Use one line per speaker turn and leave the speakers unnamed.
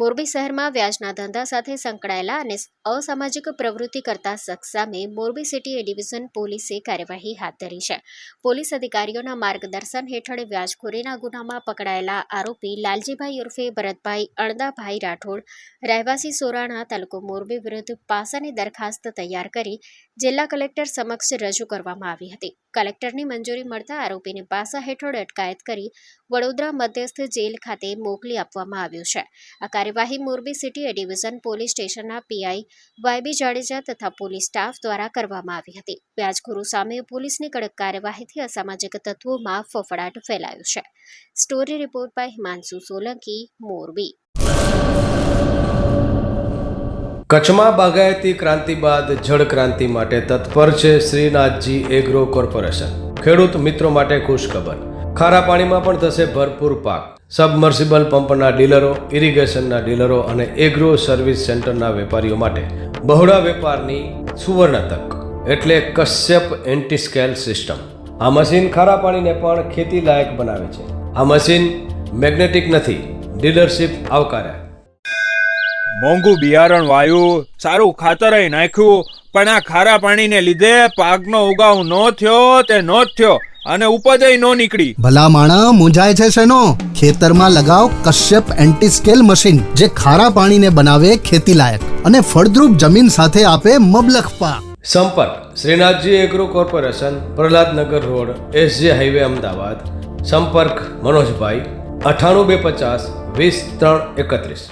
મોરબી શહેરમાં વ્યાજના ધંધા સાથે સંકળાયેલા અને અસામાજિક પ્રવૃત્તિ કરતા શખ્સ સામે મોરબી સિટી એ ડિવિઝન પોલીસે કાર્યવાહી હાથ ધરી છે. પોલીસ અધિકારીઓના માર્ગદર્શન હેઠળ વ્યાજખોરીના ગુનામાં પકડાયેલા આરોપી લાલજીભાઈ ઉર્ફે ભરતભાઈ અણદાભાઈ રાઠોડ રહેવાસી સોરાણા તાલુકો મોરબી વિરુદ્ધ પાસાની દરખાસ્ત તૈયાર કરી જિલ્લા કલેક્ટર સમક્ષ રજૂ કરવામાં આવી હતી. કલેક્ટરની મંજૂરી મળતા આરોપીને પાસા હેઠળ અટકાયત કરી વડોદરા મધ્યસ્થ જેલ ખાતે મોકલી આપવામાં આવ્યો છે. આ કાર્યવાહી મોરબી સિટી એ ડિવિઝન પોલીસ સ્ટેશનના પીઆઈ વાયબી જાડેજા તથા પોલીસ સ્ટાફ દ્વારા કરવામાં આવી હતી. વ્યાજખોરો સામે પોલીસની કડક કાર્યવાહીથી અસામાજિક તત્વોમાં ફફડાટ ફેલાયો છે. Story report by Himanshu Solanki, Morbi.
કચ્છમાં બાગાયતી ક્રાંતિ બાદ જળ ક્રાંતિ માટે તત્પર છે શ્રીનાથજી એગ્રો કોર્પોરેશન. ખેડૂત મિત્રો માટે ખુશખબર, ખારા પાણીમાં પણ થશે ભરપૂર પાક. સબમર્સિબલ પંપના ડીલરો, ઇરિગેશનના ડીલરો અને એગ્રો સર્વિસ સેન્ટરના વેપારીઓ માટે બહોળા વેપારની સુવર્ણ તક એટલે કશ્યપ એન્ટીસ્કેલ સિસ્ટમ. આ મશીન ખારા પાણીને પણ ખેતી લાયક બનાવે છે. આ મશીન મેગ્નેટિક નથી, ડીલરશીપ આવકાર્યા.
મોંઘું બિયારણ વાયું, સારું ખાતરેય નાખ્યું, પણ આ ખારા પાણીને લીધે પાકનો ઉગાવ નો થયો તે નો જ થયો અને ઉપજય નો નીકળી.
ભલા માણા મૂંઝાય છે શેનો? ખેતરમાં લગાવ કશ્યપ એન્ટીસ્કેલ મશીન, જે ખારા પાણીને બનાવે ખેતી લાયક અને ફળદ્રુપ જમીન સાથે આપે મબલખ પાક.
સંપર્ક Shrinathji agro corporation, Prahlad Nagar road, SJ highway, Ahmedabad. સંપર્ક મનોજભાઈ 98 250 20 331.